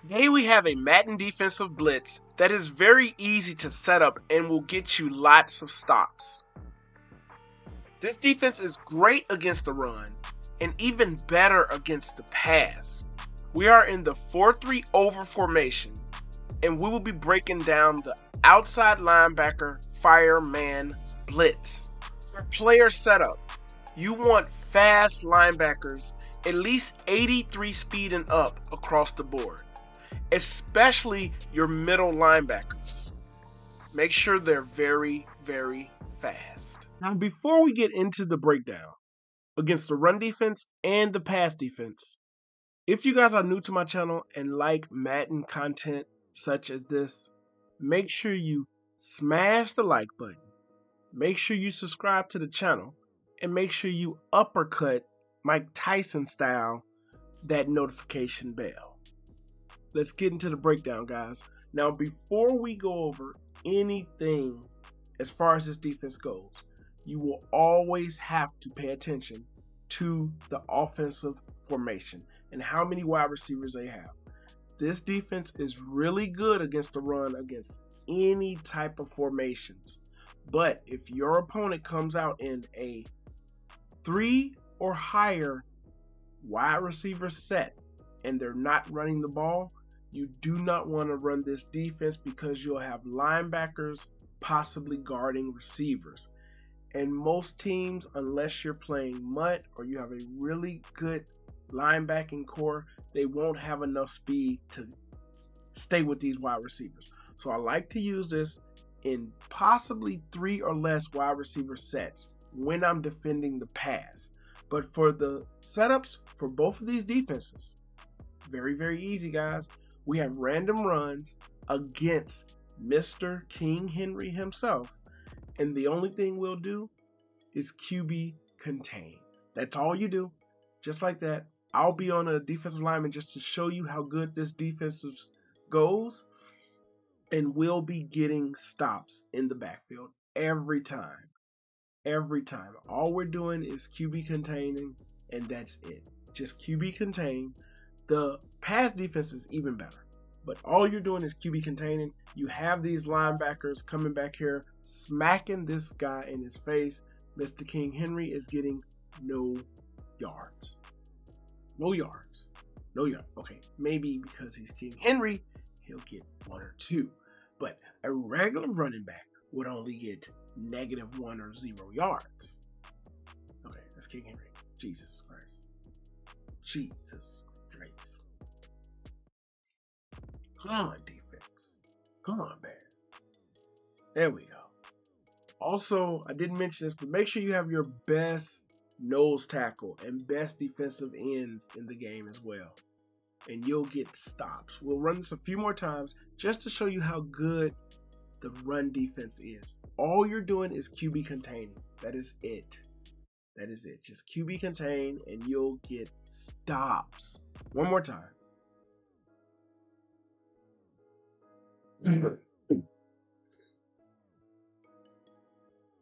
Today we have a Madden defensive blitz that is very easy to set up and will get you lots of stops. This defense is great against the run and even better against the pass. We are in the 4-3 over formation and we will be breaking down the outside linebacker fireman blitz. For player setup, you want fast linebackers, at least 83 speed and up across the board, especially your middle linebackers. Make sure they're very, very fast. Now, before we get into the breakdown against the run defense and the pass defense, if you guys are new to my channel and like Madden content such as this, make sure you smash the like button, make sure you subscribe to the channel, and make sure you uppercut Mike Tyson style that notification bell. Let's get into the breakdown, guys. Now, before we go over anything as far as this defense goes, you will always have to pay attention to the offensive formation and how many wide receivers they have. This defense is really good against the run against any type of formations. But if your opponent comes out in a 3 or higher wide receiver set and they're not running the ball, you do not want to run this defense because you'll have linebackers possibly guarding receivers. And most teams, unless you're playing MUT or you have a really good linebacking core, they won't have enough speed to stay with these wide receivers. So I like to use this in possibly 3 or less wide receiver sets when I'm defending the pass. But for the setups for both of these defenses, very, very easy, guys. We have random runs against Mr. King Henry himself. And the only thing we'll do is QB contain. That's all you do. Just like that. I'll be on a defensive lineman just to show you how good this defense goes. And we'll be getting stops in the backfield every time. Every time. All we're doing is QB containing, and that's it. Just QB contain. The pass defense is even better. But all you're doing is QB containing. You have these linebackers coming back here, smacking this guy in his face. Mr. King Henry is getting no yards. No yards. No yards. Okay, maybe because he's King Henry, he'll get 1 or 2. But a regular running back would only get -1 or 0 yards. Okay, that's King Henry. Jesus Christ. Jesus Christ. Come on, defense. Come on, Bears. There we go. Also, I didn't mention this, but make sure you have your best nose tackle and best defensive ends in the game as well. And you'll get stops. We'll run this a few more times just to show you how good the run defense is. All you're doing is QB containing. That is it. That is it. Just QB contain and you'll get stops. One more time.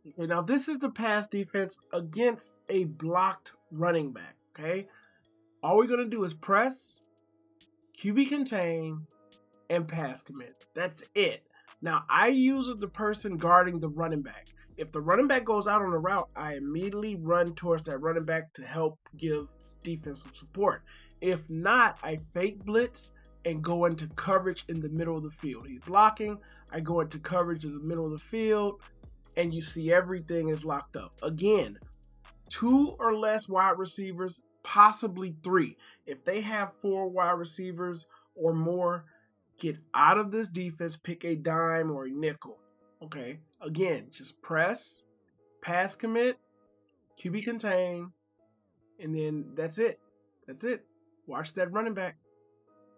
Okay, now this is the pass defense against a blocked running back. Okay, all we're gonna do is press, QB contain, and pass commit. That's it. Now I use the person guarding the running back. If the running back goes out on a route, I immediately run towards that running back to help give defensive support. If not, I fake blitz and go into coverage in the middle of the field. He's blocking, I go into coverage in the middle of the field, and you see everything is locked up. Again, 2 or less wide receivers, possibly 3. If they have 4 wide receivers or more, get out of this defense, pick a dime or a nickel. Okay, again, just press, pass commit, QB contain, and then that's it. That's it. Watch that running back.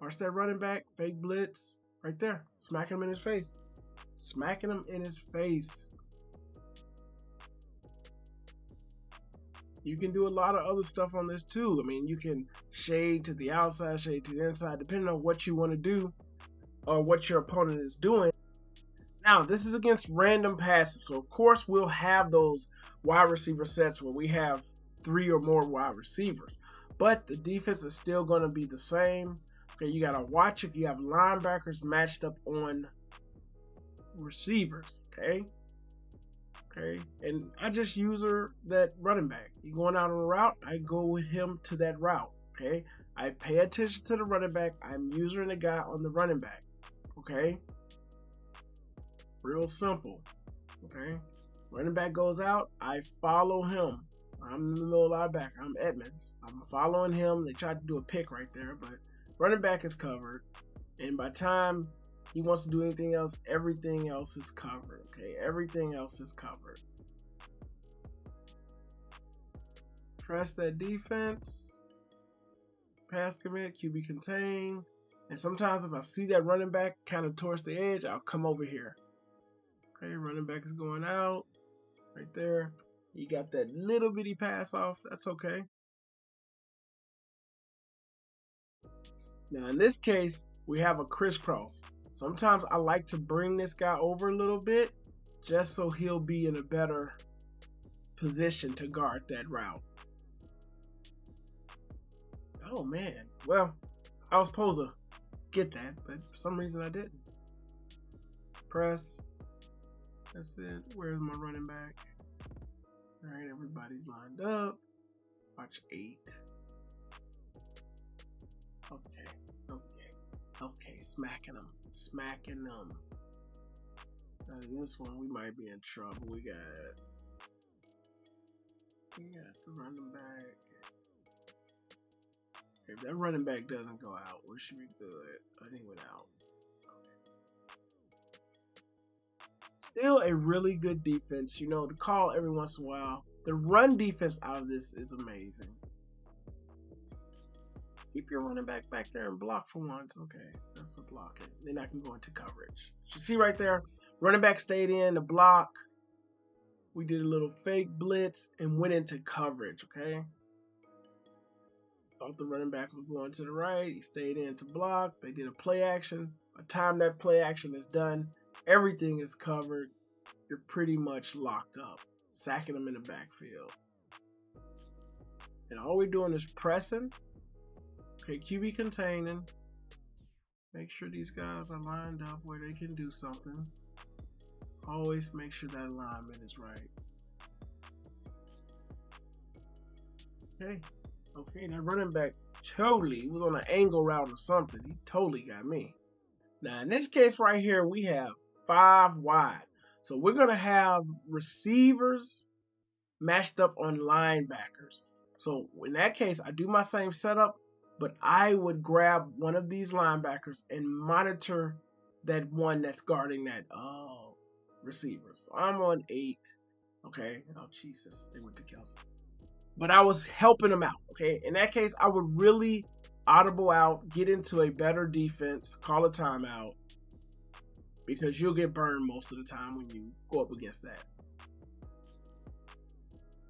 Watch that running back, fake blitz, right there. Smacking him in his face. Smacking him in his face. You can do a lot of other stuff on this too. I mean, you can shade to the outside, shade to the inside, depending on what you want to do or what your opponent is doing. Now, this is against random passes, so of course we'll have those wide receiver sets where we have 3 or more wide receivers. But the defense is still going to be the same. Okay, you gotta watch if you have linebackers matched up on receivers. Okay, and I just use that running back. You going out on a route, I go with him to that route. Okay, I pay attention to the running back. I'm using the guy on the running back. Okay, real simple. Okay, running back goes out, I follow him. I'm the middle linebacker. I'm Edmonds. I'm following him. They tried to do a pick right there, but running back is covered. And by the time he wants to do anything else, everything else is covered. Okay, everything else is covered. Press that defense. Pass commit, QB contain. And sometimes if I see that running back kind of towards the edge, I'll come over here. Okay, running back is going out. Right there. You got that little bitty pass off. That's okay. Now in this case, we have a crisscross. Sometimes I like to bring this guy over a little bit just so he'll be in a better position to guard that route. Oh man. Well, I was supposed to get that, but for some reason I didn't. Press. That's it. Where's my running back? Alright, everybody's lined up. Watch 8. Okay, smacking them. This one we might be in trouble. We got the running back. If that running back doesn't go out, we should be good. I think it went out. Still a really good defense, you know, to call every once in a while. The run defense out of this is amazing. Keep your running back there and block for once. Okay, that's a block. Then I can go into coverage. You see right there, running back stayed in the block. We did a little fake blitz and went into coverage, okay? Thought the running back was going to the right. He stayed in to block. They did a play action. By the time that play action is done, everything is covered. You're pretty much locked up. Sacking them in the backfield. And all we're doing is pressing. Okay, QB containing. Make sure these guys are lined up where they can do something. Always make sure that alignment is right. Okay, that running back totally was on an angle route or something. He totally got me. Now in this case right here, we have 5 wide. So we're gonna have receivers matched up on linebackers. So in that case, I do my same setup, but I would grab one of these linebackers and monitor that one that's guarding that receiver. So I'm on 8. Okay. Oh Jesus, they went to Kelsey. But I was helping them out. Okay. In that case, I would really audible out, get into a better defense, call a timeout, because you'll get burned most of the time when you go up against that.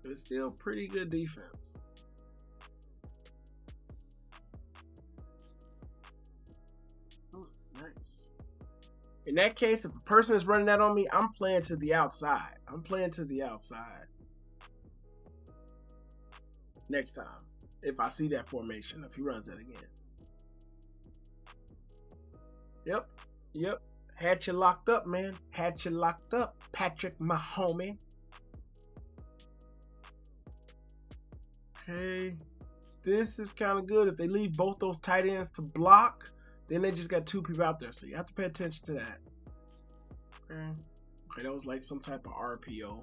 But it's still pretty good defense. Oh, nice. In that case, if a person is running that on me, I'm playing to the outside. Next time, if I see that formation, if he runs that again. Yep. Had you locked up, man. Had you locked up, Patrick, my homie. Okay. This is kind of good. If they leave both those tight ends to block, then they just got 2 people out there. So you have to pay attention to that. Okay, that was like some type of RPO.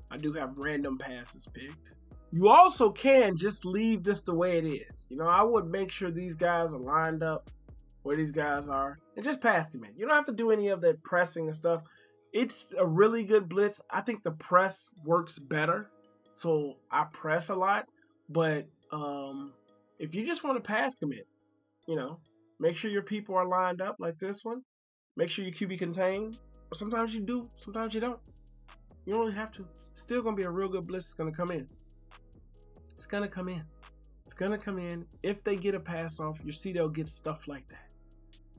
I do have random passes picked. You also can just leave this the way it is. You know, I would make sure these guys are lined up where these guys are and just pass commit. You don't have to do any of that pressing and stuff. It's a really good blitz. I think the press works better. So I press a lot. But if you just want to pass commit, you know, make sure your people are lined up like this one. Make sure your QB contained. But sometimes you do, sometimes you don't. You don't really have to. Still going to be a real good blitz that's going to come in. It's going to come in. It's going to come in. If they get a pass off, you see they'll get stuff like that.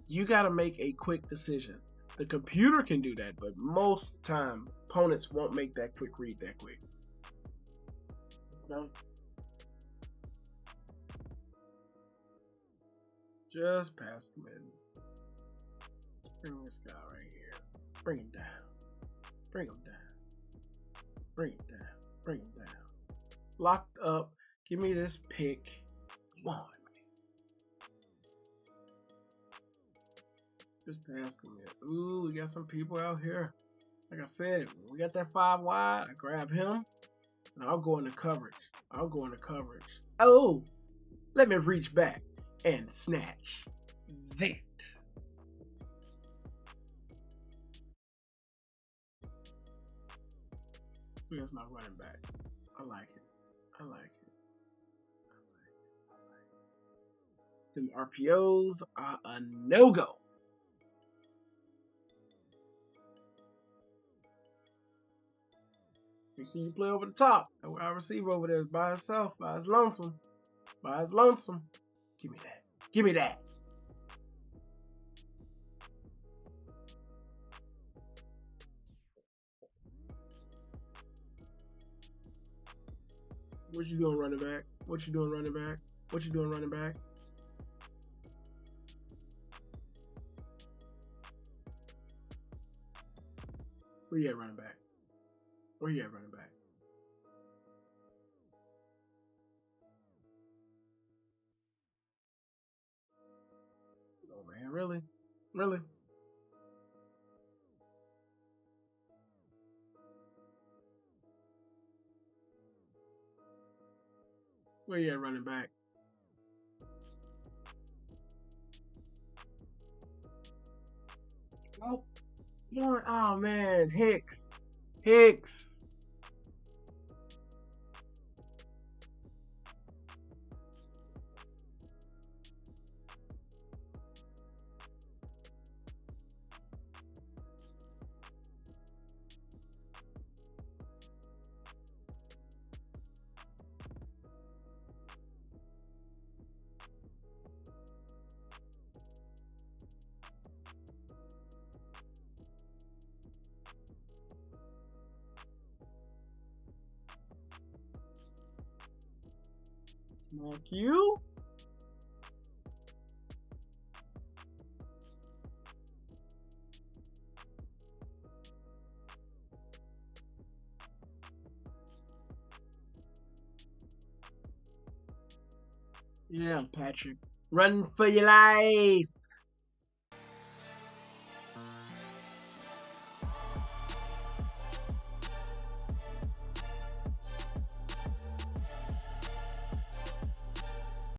You got to make a quick decision. The computer can do that, but most time, opponents won't make that quick read that quick. No. Just past the mid. Bring this guy right here. Bring him down. Bring him down. Bring it down. Bring it down. Locked up. Give me this pick. Come on, man. Just past the mid. Ooh, we got some people out here. Like I said, when we got that 5 wide, I grab him, and I'll go into coverage. I'll go into coverage. Oh, let me reach back and snatch that. Here's my running back. I like it. I like it. Them RPOs are a no-go. You see you play over the top. That wide receiver over there is by himself, by his lonesome. By his lonesome. Give me that. Give me that. What you doing, running back? What you doing, running back? What you doing, running back? Where you at, running back? Where you at, running back? Oh man, really? Really? Where you at, running back? Oh, oh man, Hicks. Hicks. Smack you. Yeah, Patrick. Run for your life.